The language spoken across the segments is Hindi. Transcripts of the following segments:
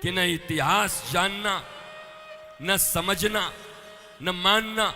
कि न इतिहास जानना, न समझना, न मानना।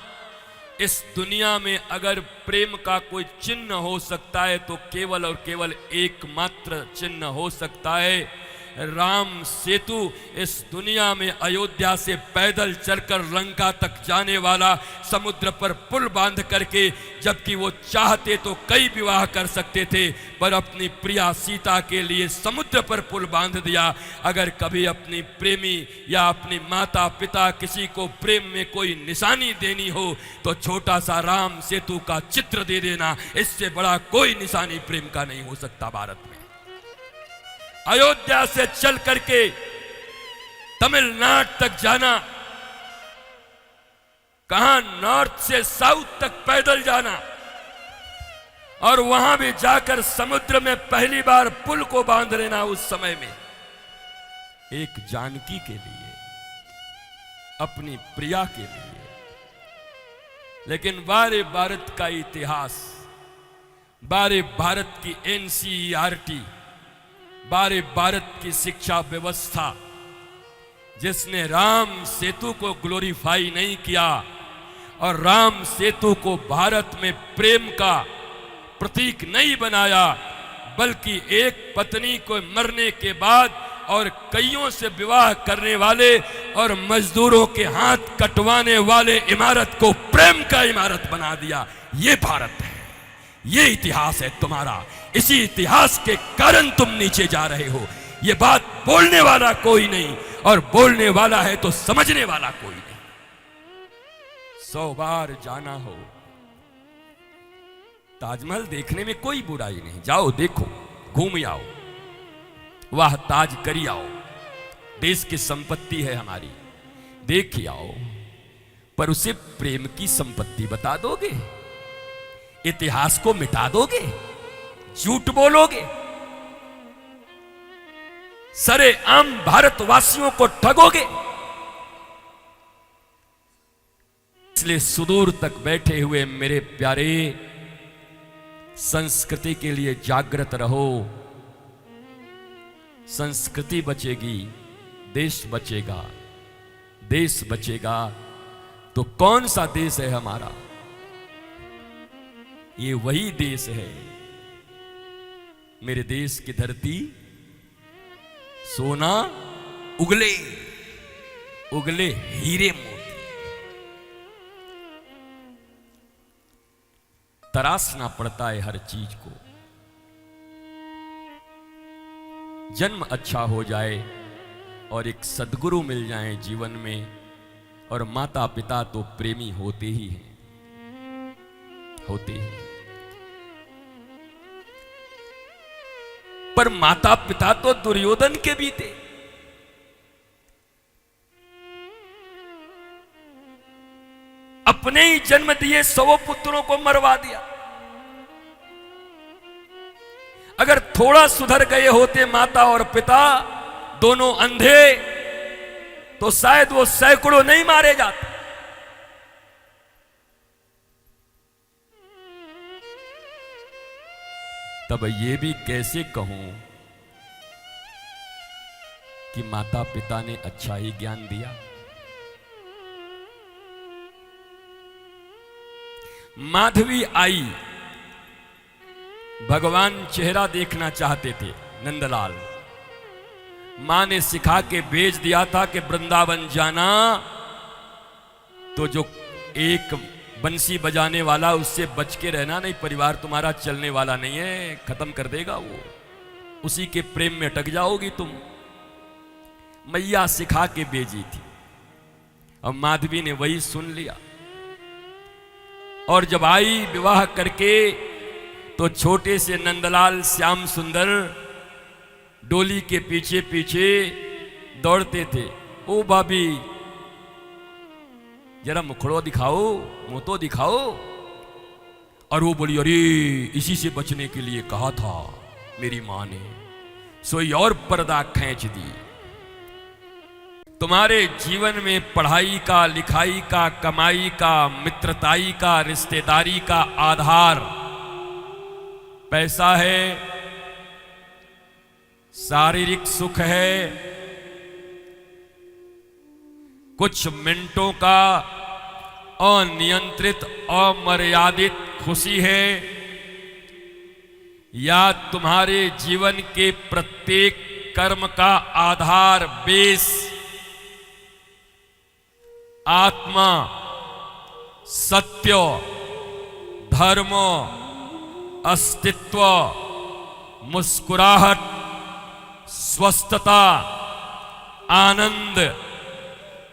इस दुनिया में अगर प्रेम का कोई चिन्ह हो सकता है तो केवल और केवल एकमात्र चिन्ह हो सकता है राम सेतु। इस दुनिया में अयोध्या से पैदल चलकर लंका तक जाने वाला, समुद्र पर पुल बांध करके, जबकि वो चाहते तो कई विवाह कर सकते थे, पर अपनी प्रिया सीता के लिए समुद्र पर पुल बांध दिया। अगर कभी अपनी प्रेमी या अपनी माता पिता किसी को प्रेम में कोई निशानी देनी हो तो छोटा सा राम सेतु का चित्र दे देना, इससे बड़ा कोई निशानी प्रेम का नहीं हो सकता भारत में। अयोध्या से चल करके तमिलनाडु तक जाना, कहां नॉर्थ से साउथ तक पैदल जाना, और वहां भी जाकर समुद्र में पहली बार पुल को बांध लेना उस समय में एक जानकी के लिए, अपनी प्रिया के लिए। लेकिन बारे भारत का इतिहास, बारे भारत की एनसीईआरटी, बारे भारत की शिक्षा व्यवस्था, जिसने राम सेतु को ग्लोरीफाई नहीं किया और राम सेतु को भारत में प्रेम का प्रतीक नहीं बनाया, बल्कि एक पत्नी को मरने के बाद और कईयों से विवाह करने वाले और मजदूरों के हाथ कटवाने वाले इमारत को प्रेम का इमारत बना दिया। ये भारत है, ये इतिहास है तुम्हारा। इसी इतिहास के कारण तुम नीचे जा रहे हो। ये बात बोलने वाला कोई नहीं, और बोलने वाला है तो समझने वाला कोई नहीं। 100 बार जाना हो, ताजमहल देखने में कोई बुराई नहीं, जाओ देखो, घूम आओ, वाह ताज करी आओ, देश की संपत्ति है हमारी, देख आओ। पर उसे प्रेम की संपत्ति बता दोगे? इतिहास को मिटा दोगे? झूठ बोलोगे? सरे आम भारतवासियों को ठगोगे? इसलिए सुदूर तक बैठे हुए मेरे प्यारे, संस्कृति के लिए जागृत रहो। संस्कृति बचेगी, देश बचेगा। देश बचेगा तो कौन सा देश है हमारा? ये वही देश है, मेरे देश की धरती सोना उगले उगले हीरे मोती। तराशना पड़ता है हर चीज को। जन्म अच्छा हो जाए और एक सद्गुरु मिल जाए जीवन में, और माता पिता तो प्रेमी होते ही हैं, होते ही। पर माता पिता तो दुर्योधन के भी थे। अपने ही जन्म दिए 100 पुत्रों को मरवा दिया। अगर थोड़ा सुधर गए होते माता और पिता, दोनों अंधे, तो शायद वो सैकड़ों नहीं मारे जाते। तब ये भी कैसे कहूं कि माता पिता ने अच्छा ही ज्ञान दिया। माधवी आई, भगवान चेहरा देखना चाहते थे नंदलाल। मां ने सिखा के भेज दिया था कि वृंदावन जाना तो जो एक बंसी बजाने वाला, उससे बच के रहना, नहीं परिवार तुम्हारा चलने वाला नहीं है, खत्म कर देगा वो, उसी के प्रेम में अटक जाओगी तुम। मैया सिखा के भेजी थी, और माधवी ने वही सुन लिया। और जब आई विवाह करके, तो छोटे से नंदलाल श्याम सुंदर डोली के पीछे पीछे दौड़ते थे। ओ भाभी जरा मुखड़ो दिखाओ, मुंह तो दिखाओ। और वो बोली, अरे इसी से बचने के लिए कहा था मेरी मां ने, सोई और पर्दा खींच दी। तुम्हारे जीवन में पढ़ाई का, लिखाई का, कमाई का, मित्रताई का, रिश्तेदारी का आधार पैसा है, शारीरिक सुख है, कुछ मिनटों का अनियंत्रित अमर्यादित खुशी है, या तुम्हारे जीवन के प्रत्येक कर्म का आधार बेस आत्मा, सत्य, धर्म, अस्तित्व, मुस्कुराहट, स्वस्थता, आनंद,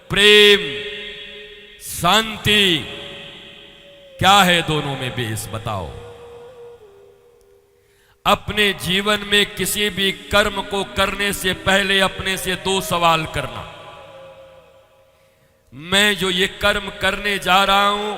प्रेम, शांति, क्या है दोनों में बेस बताओ। अपने जीवन में किसी भी कर्म को करने से पहले अपने से दो सवाल करना। मैं जो ये कर्म करने जा रहा हूं